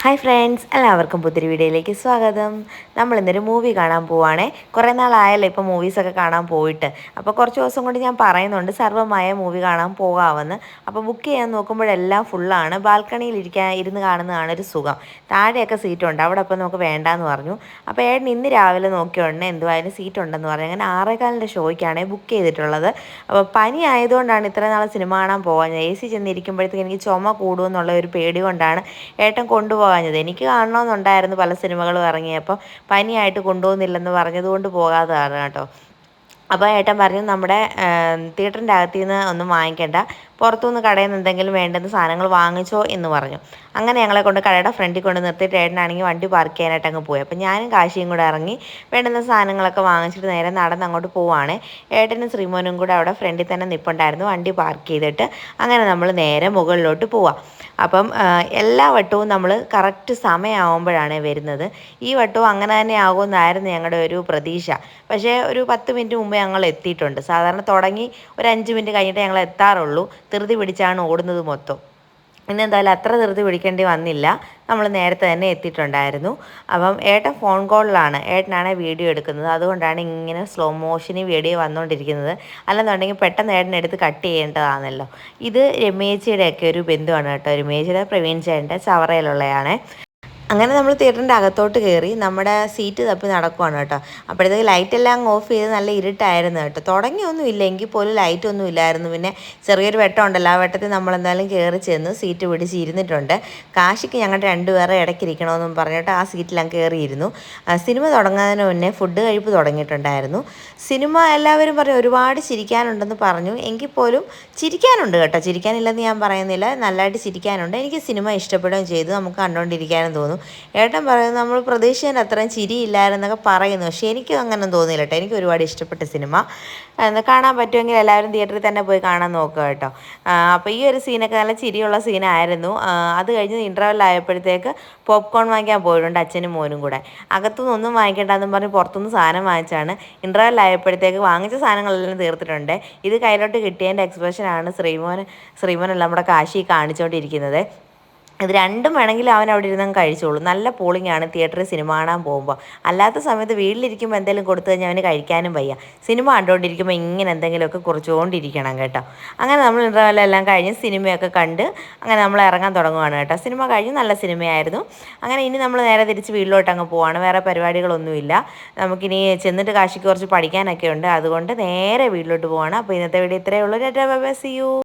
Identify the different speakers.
Speaker 1: Hi friends, എല്ലാവർക്കും പുതിയൊരു വീഡിയോയിലേക്ക് സ്വാഗതം. നമ്മൾ ഇന്നൊരു മൂവി കാണാൻ പോവുകയാണേ. കുറേ നാളായല്ലോ ഇപ്പോൾ മൂവീസൊക്കെ കാണാൻ പോയിട്ട്. അപ്പോൾ കുറച്ച് ദിവസം കൊണ്ട് ഞാൻ പറയുന്നുണ്ട് സർവ്വമായ മൂവി കാണാൻ പോകാമെന്ന്. അപ്പോൾ ബുക്ക് ചെയ്യാൻ നോക്കുമ്പോഴെല്ലാം ഫുള്ളാണ്. ബാൽക്കണിയിൽ ഇരുന്ന് കാണുന്നതാണ് ഒരു സുഖം. താഴെയൊക്കെ സീറ്റുണ്ട്, അവിടെ അപ്പോൾ നമുക്ക് വേണ്ടാന്ന് പറഞ്ഞു. അപ്പോൾ ഏട്ടൻ ഇന്ന് രാവിലെ നോക്കിയോണ്ടേ എന്തുവായാലും സീറ്റ് ഉണ്ടെന്ന് പറഞ്ഞു. അങ്ങനെ 6:15 ഷോയ്ക്കാണ് ബുക്ക് ചെയ്തിട്ടുള്ളത്. അപ്പോൾ പനി ആയതുകൊണ്ടാണ് ഇത്ര നാൾ സിനിമ കാണാൻ പോകാൻ. AC ചെന്നിരിക്കുമ്പോഴത്തേക്ക് എനിക്ക് ചുമ കൂടുമെന്നുള്ള ഒരു പേടി കൊണ്ടാണ് ഏട്ടൻ കൊണ്ടുപോകാഞ്ഞത്. എനിക്ക് കാണണമെന്നുണ്ടായിരുന്നു, പല സിനിമകളും ഇറങ്ങിയപ്പോൾ പനിയായിട്ട് കൊണ്ടുപോകുന്നില്ലെന്ന് പറഞ്ഞതുകൊണ്ട് പോകാത്തതാണ് കേട്ടോ. അപ്പോൾ ഏട്ടൻ പറഞ്ഞു നമ്മുടെ തിയേറ്ററിൻ്റെ അകത്തു നിന്ന് ഒന്നും വാങ്ങിക്കേണ്ട, പുറത്തുനിന്ന് കടയിൽ നിന്ന് എന്തെങ്കിലും വേണ്ടുന്ന സാധനങ്ങൾ വാങ്ങിച്ചോ എന്ന് പറഞ്ഞു. അങ്ങനെ ഞങ്ങളെ കൊണ്ട് കടയുടെ ഫ്രണ്ടിൽ കൊണ്ട് നിർത്തിയിട്ട് ഏട്ടനാണെങ്കിൽ വണ്ടി പാർക്ക് ചെയ്യാനായിട്ട് അങ്ങ് പോയി. അപ്പോൾ ഞാനും കാശിയും കൂടെ ഇറങ്ങി വേണ്ടുന്ന സാധനങ്ങളൊക്കെ വാങ്ങിച്ചിട്ട് നേരെ നടന്ന് അങ്ങോട്ട് പോവുകയാണ്. ഏട്ടനും ശ്രീമോനും കൂടെ അവിടെ ഫ്രണ്ടിൽ തന്നെ നിൽപ്പുണ്ടായിരുന്നു, വണ്ടി പാർക്ക് ചെയ്തിട്ട്. അങ്ങനെ നമ്മൾ നേരെ മുകളിലോട്ട് പോവാം. അപ്പം എല്ലാ വട്ടവും നമ്മൾ കറക്റ്റ് സമയമാകുമ്പോഴാണ് വരുന്നത്. ഈ വട്ടവും അങ്ങനെ തന്നെ ആകുമെന്നായിരുന്നു ഞങ്ങളുടെ ഒരു പ്രതീക്ഷ. പക്ഷേ ഒരു 10 മിനിറ്റ് മുമ്പ് ഞങ്ങൾ എത്തിയിട്ടുണ്ട്. സാധാരണ തുടങ്ങി ഒരു 5 മിനിറ്റ് കഴിഞ്ഞിട്ട് ഞങ്ങൾ എത്താറുള്ളൂ. ധൃതി പിടിച്ചാണ് ഓടുന്നത് മൊത്തം. ഇന്നെന്തായാലും അത്ര ധൃതി പിടിക്കേണ്ടി വന്നില്ല, നമ്മൾ നേരത്തെ തന്നെ എത്തിയിട്ടുണ്ടായിരുന്നു. അപ്പം ഏട്ടൻ ഫോൺ കോളിലാണ്, ഏട്ടനാണ് വീഡിയോ എടുക്കുന്നത്. അതുകൊണ്ടാണ് ഇങ്ങനെ സ്ലോ മോഷനിൽ വീഡിയോ വന്നുകൊണ്ടിരിക്കുന്നത്. അല്ലെന്നുണ്ടെങ്കിൽ പെട്ടെന്ന് ഏട്ടനെടുത്ത് കട്ട് ചെയ്യേണ്ടതാണല്ലോ. ഇത് രമേശിയുടെയൊക്കെ ഒരു ബന്ധുവാണ് കേട്ടോ. രമേശിയുടെ പ്രവീൺ ചേട്ടൻ്റെ ചവറയിലുള്ളതാണ്. അങ്ങനെ നമ്മൾ തിയേറ്ററിൻ്റെ അകത്തോട്ട് കയറി നമ്മുടെ സീറ്റ് തപ്പി നടക്കുവാണ് കേട്ടോ. അപ്പോഴത്തേക്ക് ലൈറ്റെല്ലാം അങ്ങ് ഓഫ് ചെയ്ത് നല്ല ഇരുട്ടായിരുന്നു കേട്ടോ. തുടങ്ങിയൊന്നും ഇല്ല, എങ്കിൽ പോലും ലൈറ്റൊന്നും ഇല്ലായിരുന്നു. പിന്നെ ചെറിയൊരു വെട്ടം ഉണ്ടല്ലോ, ആ വെട്ടത്തിൽ നമ്മളെന്തായാലും കയറി ചെന്ന് സീറ്റ് പിടിച്ച് ഇരുന്നിട്ടുണ്ട്. കാശിക്ക് ഞങ്ങളുടെ രണ്ടുപേരെ ഇടയ്ക്കിരിക്കണമെന്നും പറഞ്ഞിട്ട് ആ സീറ്റിലും കയറിയിരുന്നു. സിനിമ തുടങ്ങുന്നതിന് മുന്നേ ഫുഡ് കഴിപ്പ് തുടങ്ങിയിട്ടുണ്ടായിരുന്നു. സിനിമ എല്ലാവരും പറഞ്ഞു ഒരുപാട് ചിരിക്കാനുണ്ടെന്ന് പറഞ്ഞു. എങ്കിൽ പോലും ചിരിക്കാനുണ്ട് കേട്ടോ, ചിരിക്കാനില്ലെന്ന് ഞാൻ പറയുന്നില്ല, നല്ലതായിട്ട് ചിരിക്കാനുണ്ട്. എനിക്ക് സിനിമ ഇഷ്ടപ്പെടുകയും ചെയ്തു, നമുക്ക് കണ്ടുകൊണ്ടിരിക്കാനും തോന്നും. ഏട്ടൻ പറയുന്നത് നമ്മൾ പ്രതീക്ഷിച്ചതിൻ്റെ അത്രയും ചിരിയില്ലായിരുന്നൊക്കെ പറയുന്നു. പക്ഷേ എനിക്കും അങ്ങനെ തോന്നിയില്ല കേട്ടോ. എനിക്ക് ഒരുപാട് ഇഷ്ടപ്പെട്ട സിനിമ. കാണാൻ പറ്റുമെങ്കിൽ എല്ലാവരും തിയേറ്ററിൽ തന്നെ പോയി കാണാൻ നോക്കുക കേട്ടോ. അപ്പോൾ ഈ ഒരു സീനൊക്കെ നല്ല ചിരിയുള്ള സീനായിരുന്നു. അത് കഴിഞ്ഞ് ഇൻ്റർവെൽ ആയപ്പോഴത്തേക്ക് പോപ്കോൺ വാങ്ങിക്കാൻ പോയിട്ടുണ്ട് അച്ഛനും മോനും കൂടെ. അകത്തുനിന്ന് ഒന്നും വാങ്ങിക്കേണ്ടെന്നും പറഞ്ഞ് പുറത്തുനിന്ന് സാധനം വാങ്ങിച്ചാണ്. ഇൻ്റർവെൽ ആയപ്പോഴത്തേക്ക് വാങ്ങിച്ച സാധനങ്ങളെല്ലാം തീർത്തിട്ടുണ്ട്. ഇത് കയ്യിലോട്ട് കിട്ടിയതിൻ്റെ എക്സ്പ്രഷനാണ് ശ്രീമോനല്ല നമ്മുടെ കാശി കാണിച്ചുകൊണ്ടിരിക്കുന്നത്. ഇത് രണ്ടും വേണമെങ്കിൽ അവൻ അവിടെ ഇരുന്നങ്ങ് കഴിച്ചോളൂ. നല്ല പോളിംഗാണ് തിയേറ്ററിൽ സിനിമ കാണാൻ പോകുമ്പോൾ. അല്ലാത്ത സമയത്ത് വീട്ടിലിരിക്കുമ്പോൾ എന്തെങ്കിലും കൊടുത്തു കഴിഞ്ഞാൽ അവന് കഴിക്കാനും വയ്യ. സിനിമ കണ്ടുകൊണ്ടിരിക്കുമ്പോൾ ഇങ്ങനെ എന്തെങ്കിലുമൊക്കെ കുറിച്ചുകൊണ്ടിരിക്കണം കേട്ടോ. അങ്ങനെ നമ്മൾ ഇൻ്റർവെല്ലെല്ലാം കഴിഞ്ഞ് സിനിമയൊക്കെ കണ്ട് അങ്ങനെ നമ്മൾ ഇറങ്ങാൻ തുടങ്ങുകയാണ് കേട്ടോ. സിനിമ കഴിഞ്ഞ് നല്ല സിനിമയായിരുന്നു. അങ്ങനെ ഇനി നമ്മൾ നേരെ തിരിച്ച് വീട്ടിലോട്ട് അങ്ങ് പോവാണ്. വേറെ പരിപാടികളൊന്നുമില്ല. നമുക്കിനി ചെന്നിട്ട് കാശിക്ക് കുറച്ച് പഠിക്കാനൊക്കെ ഉണ്ട്, അതുകൊണ്ട് നേരെ വീട്ടിലോട്ട് പോവാണ്. അപ്പോൾ ഇന്നത്തെ വീഡിയോ ഇത്രയേ ഉള്ളൂ. Tata bye bye, see U.